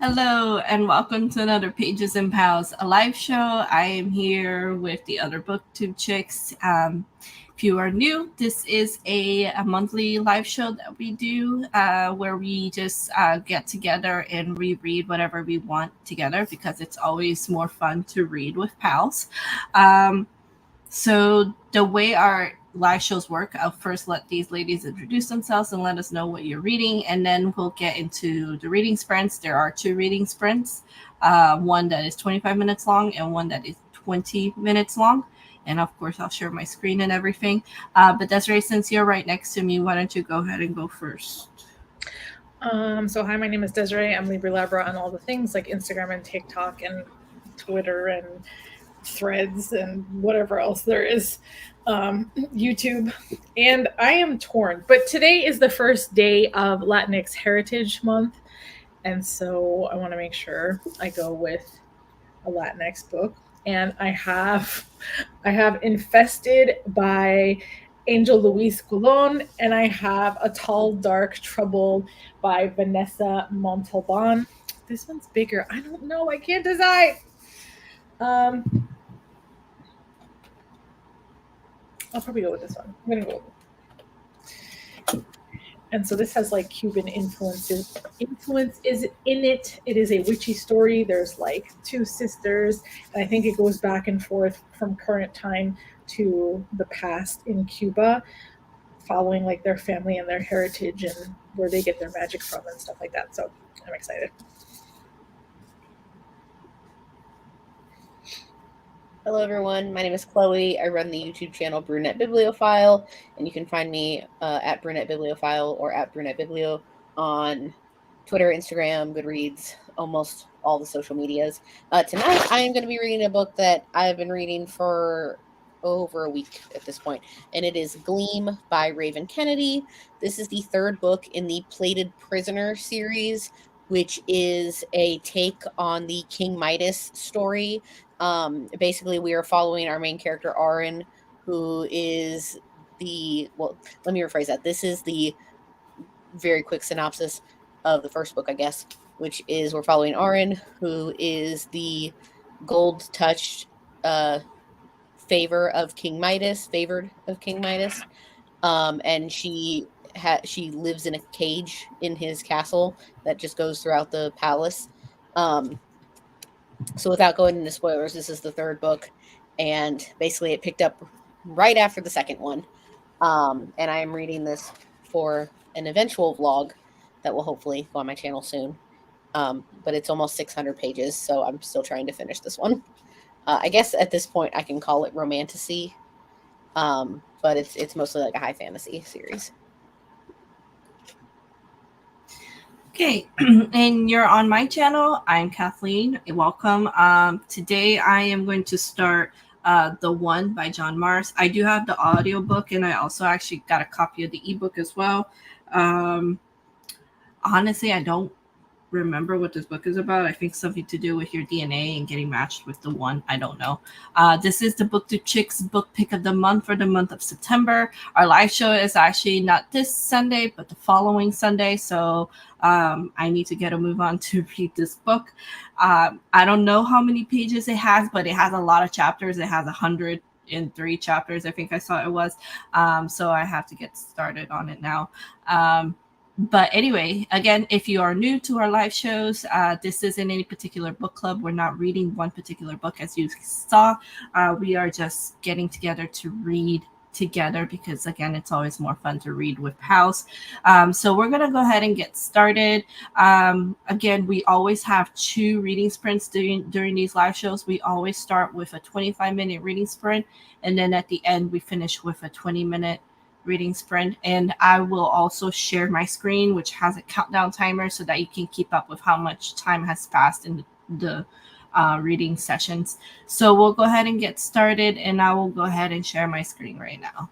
Hello, and welcome to another Pages and Pals, a live show. I am here with the other BookTube chicks. If you are new, this is a monthly live show that we do where we just get together and reread whatever we want together because it's always more fun to read with pals. Um, so the way our live shows work, I'll first let these ladies introduce themselves and let us know what you're reading, and then we'll get into the reading sprints. There are two reading sprints, one that is 25 minutes long and one that is 20 minutes long. And of course, I'll share my screen and everything. But Desiree, since you're right next to me, why don't you go ahead and go first? So hi, my name is Desirai. I'm LibriLabra on all the things like Instagram and TikTok and Twitter and Threads and whatever else there is, YouTube. And I am torn. But today is the first day of Latinx Heritage Month, and so I want to make sure I go with a Latinx book. And I have Infested by Angel Luis Colon, and I have A Tall Dark Trouble by Vanessa Montalban. This one's bigger. I don't know. I can't decide. Um, I'll probably go with this one. I'm gonna go. And so this has like Cuban influence is in it. It is a witchy story. There's like two sisters, and I think it goes back and forth from current time to the past in Cuba, following like their family and their heritage and where they get their magic from and stuff like that. So I'm excited. Hello, everyone. My name is Chloe. I run the YouTube channel Brunette Bibliophile, and you can find me at Brunette Bibliophile or at Brunette Biblio on Twitter, Instagram, Goodreads, almost all the social medias. Tonight, I am going to be reading a book that I have been reading for over a week at this point, and it is Gleam by Raven Kennedy. This is the third book in the Plated Prisoner series, which is a take on the King Midas story. Basically, we are following our main character, Arin, who is let me rephrase that. This is the very quick synopsis of the first book, I guess, which is we're following Arin, who is the gold touched favored of King Midas, and she lives in a cage in his castle that just goes throughout the palace. So without going into spoilers, this is the third book, and basically it picked up right after the second one. And I am reading this for an eventual vlog that will hopefully go on my channel soon. But it's almost 600 pages, so I'm still trying to finish this one. I guess at this point I can call it romantasy, but it's mostly like a high fantasy series. Okay, and you're on my channel. I'm Kathleen. Welcome. Today I am going to start The One by John Mars. I do have the audiobook, and I also actually got a copy of the ebook as well. Um, Honestly, I don't remember what this book is about. I think something to do with your DNA and getting matched with the one. I don't know. This is the BookTube Chicks book pick of the month for the month of September. Our live show is actually not this Sunday, but the following Sunday. So I need to get a move on to read this book. I don't know how many pages it has, but it has a lot of chapters. It has 103 chapters, I think I saw it was. So I have to get started on it now. But anyway, again, if you are new to our live shows, this isn't any particular book club. We're not reading one particular book, as you saw. We are just getting together to read together because, again, it's always more fun to read with pals. So we're going to go ahead and get started. Again, we always have two reading sprints during these live shows. We always start with a 25-minute reading sprint, and then at the end, we finish with a 20-minute reading sprint. And I will also share my screen, which has a countdown timer so that you can keep up with how much time has passed in the reading sessions. So we'll go ahead and get started, and I will go ahead and share my screen right now.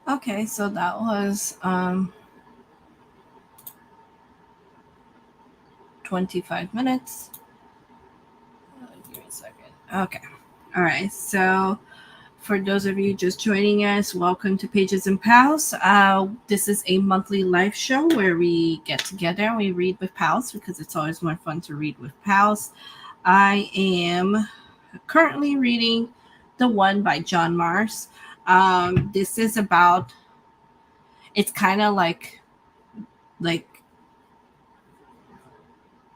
Okay, so that was 25 minutes. Give me a second. Okay. All right. So for those of you just joining us, welcome to Pages and Pals. This is a monthly live show where we get together and we read with pals because it's always more fun to read with pals. I am currently reading The One by John Mars. This is about, it's kind of like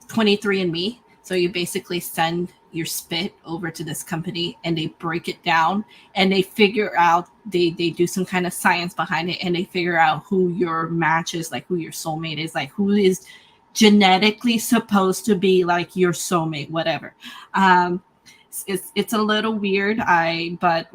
23andMe. So you basically send your spit over to this company and they break it down and they figure out, they do some kind of science behind it, and they figure out who your match is, like who your soulmate is, like who is genetically supposed to be like your soulmate, whatever. It's a little weird, but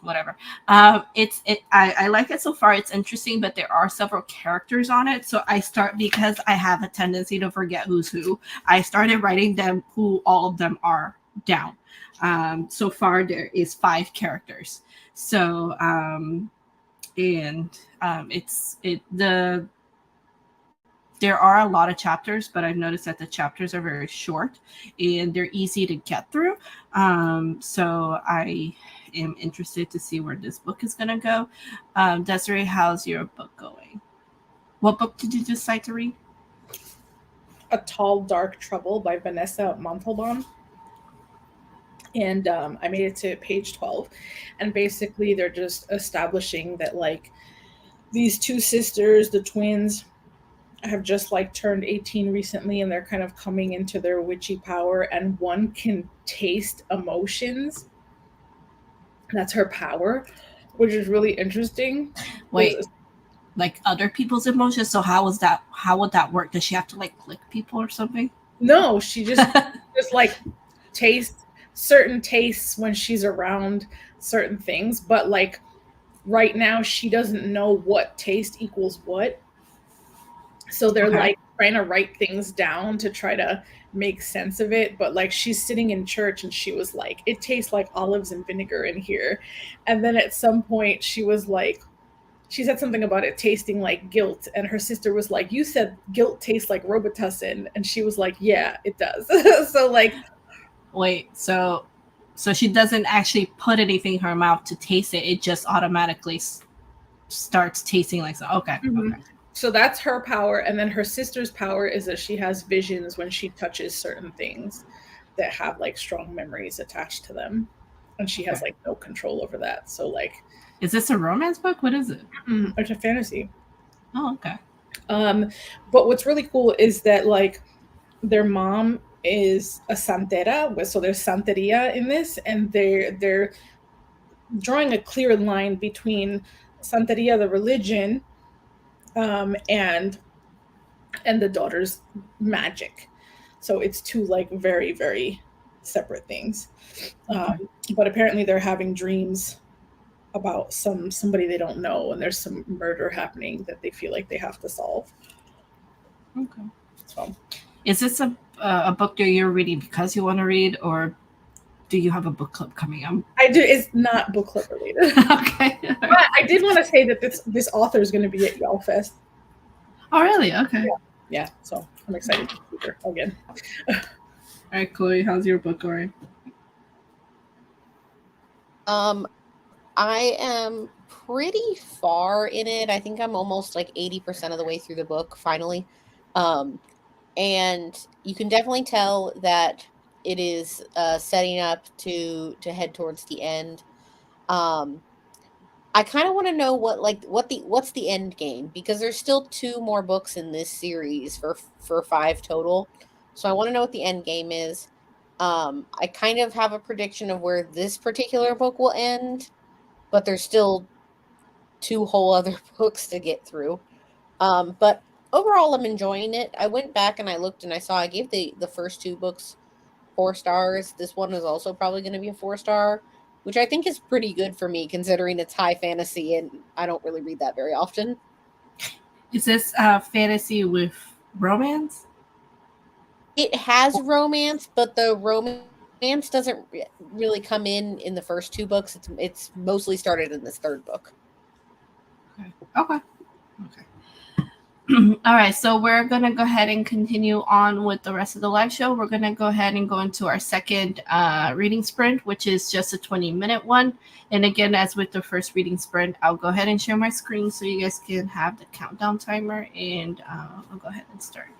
whatever. I like it so far. It's interesting, but there are several characters on it. So I start, because I have a tendency to forget who's who. I started writing them, who all of them are, down. So far there is 5 characters. So there are a lot of chapters, but I've noticed that the chapters are very short and they're easy to get through. So I am interested to see where this book is going to go. Desiree, how's your book going? What book did you decide to read? A Tall Dark Trouble by Vanessa Montalban. And I made it to page 12. And basically they're just establishing that like these 2 sisters, the twins, have just like turned 18 recently, and they're kind of coming into their witchy power, and one can taste emotions. That's her power, which is really interesting. Wait, like other people's emotions? So how would that work? Does she have to like click people or something? No, she just like tastes certain tastes when she's around certain things, but like right now she doesn't know what taste equals what. So they're like trying to write things down to try to make sense of it. But like she's sitting in church and she was like, it tastes like olives and vinegar in here. And then at some point she was like, she said something about it tasting like guilt. And her sister was like, you said guilt tastes like Robitussin. And she was like, yeah, it does. So like, wait, so she doesn't actually put anything in her mouth to taste it. It just automatically starts tasting like so. Okay. Mm-hmm. Okay. So that's her power. And then her sister's power is that she has visions when she touches certain things that have like strong memories attached to them. And she has like no control over that. So like, is this a romance book? What is it? It's a fantasy. Oh, okay. But what's really cool is that like their mom is a santera. So there's santeria in this, and they're drawing a clear line between santeria, the religion, and the daughter's magic. So it's 2 like very, very separate things. But apparently they're having dreams about somebody they don't know, and there's some murder happening that they feel like they have to solve. Okay. So is this a book that you're reading because you want to read, or do you have a book club coming up? I do. It's not book club related. Okay. But I did want to say that this author is going to be at Y'all Fest. Oh, really? Okay. Yeah. So I'm excited to see her again. All right, Chloe, how's your book going? I am pretty far in it. I think I'm almost like 80% of the way through the book finally. And you can definitely tell that it is setting up to head towards the end. I kind of want to know what's the end game, because there's still 2 more books in this series for 5 total. So I want to know what the end game is. I kind of have a prediction of where this particular book will end, but there's still 2 whole other books to get through. But overall, I'm enjoying it. I went back and I looked and I saw I gave the first 2 books 4 stars. This one is also probably going to be a 4-star, which I think is pretty good for me considering it's high fantasy and I don't really read that very often. Is this fantasy with romance? It has romance, but the romance doesn't really come in the first 2 books. It's mostly started in this 3rd book. Okay. All right, so we're going to go ahead and continue on with the rest of the live show. We're going to go ahead and go into our second reading sprint, which is just a 20-minute one. And again, as with the first reading sprint, I'll go ahead and share my screen so you guys can have the countdown timer, and I'll go ahead and start now.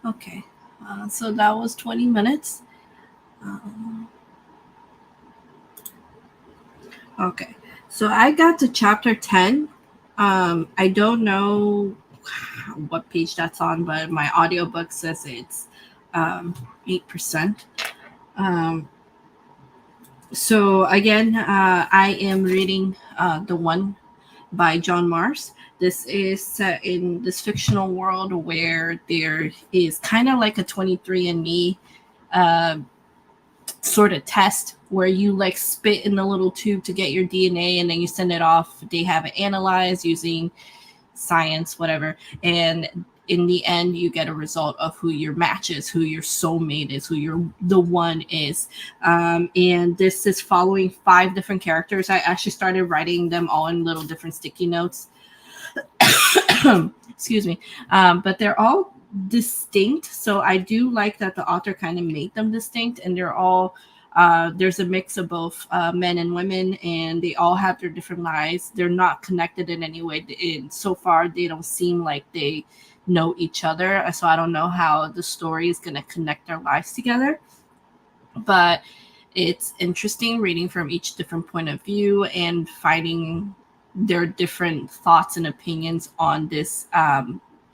Okay. So that was 20 minutes. Um, okay. So I got to chapter 10. I don't know what page that's on, but my audiobook says it's 8%. Um, so again, I am reading The One by John Mars. This is set in this fictional world where there is kind of like a 23andMe uh, sort of test where you like spit in the little tube to get your DNA and then you send it off. They have it analyzed using science, whatever. And in the end, you get a result of who your match is, who your soulmate is, who your the one is. And this is following 5 different characters. I actually started writing them all in little different sticky notes. Excuse me. But they're all distinct. So I do like that the author kind of made them distinct, and they're all there's a mix of both men and women, and they all have their different lives. They're not connected in any way. And so far, they don't seem like they know each other. So I don't know how the story is going to connect their lives together. But it's interesting reading from each different point of view and finding their different thoughts and opinions on this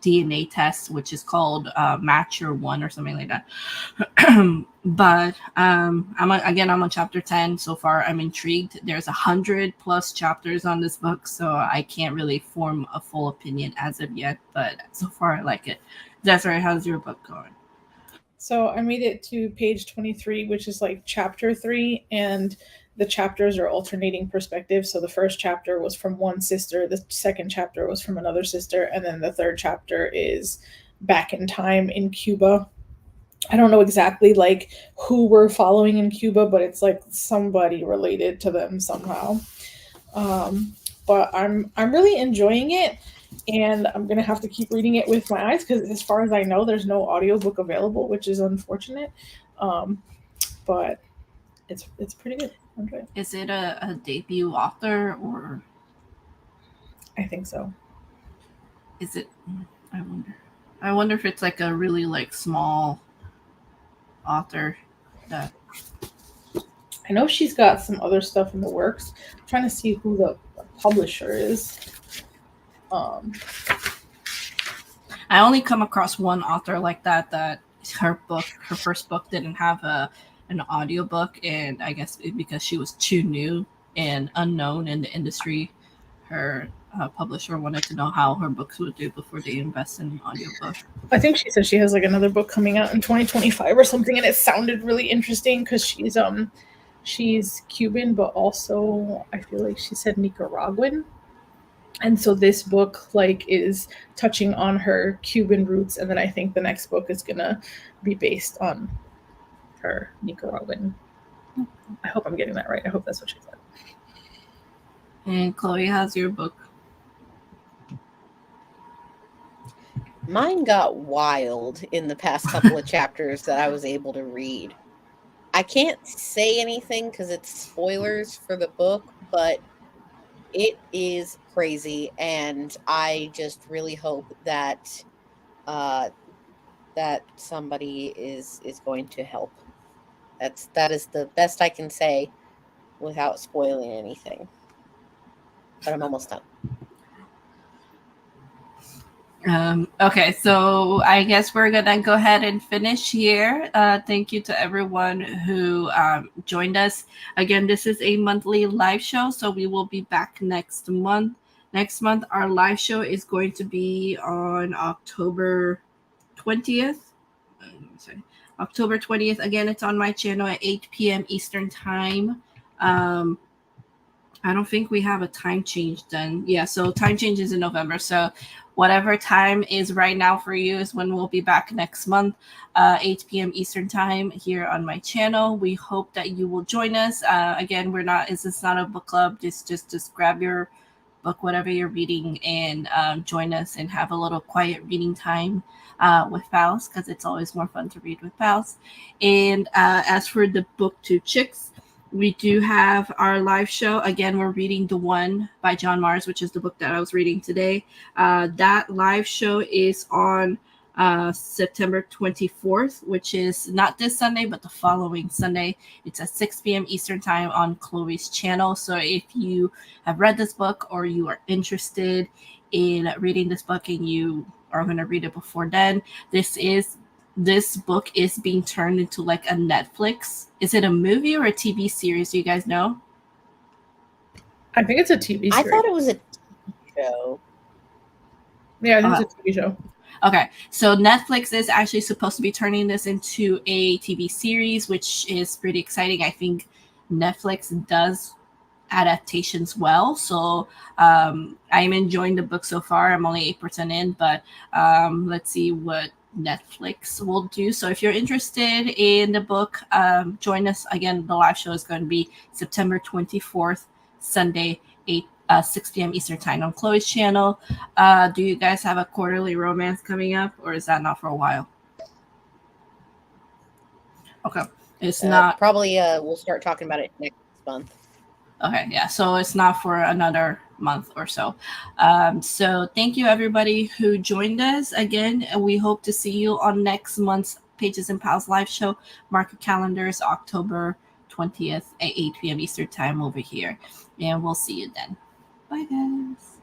DNA test, which is called Match Your One or something like that. But I'm on chapter 10 so far. I'm intrigued. There's 100+ chapters on this book, so I can't really form a full opinion as of yet. But so far, I like it. Desiree, how's your book going? So I made it to page 23, which is like chapter 3, and the chapters are alternating perspectives. So the first chapter was from one sister, the second chapter was from another sister, and then the third chapter is back in time in Cuba. I don't know exactly like who we're following in Cuba, but it's like somebody related to them somehow. But I'm really enjoying it, and I'm gonna have to keep reading it with my eyes because, as far as I know, there's no audiobook available, which is unfortunate. But it's pretty good. Okay. Is it a debut author, or I think so. is it? I wonder if it's like a really like small author that. I know she's got some other stuff in the works. I'm trying to see who the publisher is. I only come across one author like that her first book didn't have an audiobook, and I guess because she was too new and unknown in the industry, her publisher wanted to know how her books would do before they invest in an audiobook. I think she said she has like another book coming out in 2025 or something, and it sounded really interesting because she's Cuban, but also I feel like she said Nicaraguan. And so this book like is touching on her Cuban roots, and then I think the next book is gonna be based on her Nicaraguan. I hope I'm getting that right. I hope that's what she said. And Chloe, how's your book? Mine got wild in the past couple of chapters that I was able to read. I can't say anything because it's spoilers for the book, but it is crazy, and I just really hope that that somebody is going to help. That is the best I can say without spoiling anything. But I'm almost done. Okay, so I guess we're gonna go ahead and finish here. Thank you to everyone who joined us. Again, this is a monthly live show, so we will be back next month. Next month, our live show is going to be on October 20th. October 20th. Again, it's on my channel at 8 p.m. Eastern Time. I don't think we have a time change done. Yeah, so time change is in November. So whatever time is right now for you is when we'll be back next month, 8 p.m. Eastern Time here on my channel. We hope that you will join us. Again, it's not a book club. Just grab your book, whatever you're reading, and join us and have a little quiet reading time with pals, because it's always more fun to read with pals. And as for the BOOKTUBE chicks, we do have our live show. Again, we're reading The One by John Mars, which is the book that I was reading today. That live show is on September 24th, which is not this Sunday, but the following Sunday. It's at 6 p.m. Eastern Time on Chloe's channel. So if you have read this book or you are interested in reading this book and you are going to read it before then, this book is being turned into like a Netflix. Is it a movie or a TV series? Do you guys know? I think it's a TV series. I thought it was a TV show. Yeah, I think it's a TV show. Okay, so Netflix is actually supposed to be turning this into a TV series, which is pretty exciting. I think Netflix does adaptations well, so I'm enjoying the book so far. I'm only 8% in, but let's see what Netflix will do. So if you're interested in the book, join us again. The live show is going to be September 24th, Sunday, 6 p.m. Eastern Time on Chloe's channel. Do you guys have a quarterly romance coming up, or is that not for a while? Okay, it's not. Probably we'll start talking about it next month. Okay, yeah, so it's not for another month or so. So thank you everybody who joined us. Again, we hope to see you on next month's Pages and Pals live show. Mark your calendars, October 20th at 8 p.m. Eastern Time over here. And we'll see you then. Bye, guys.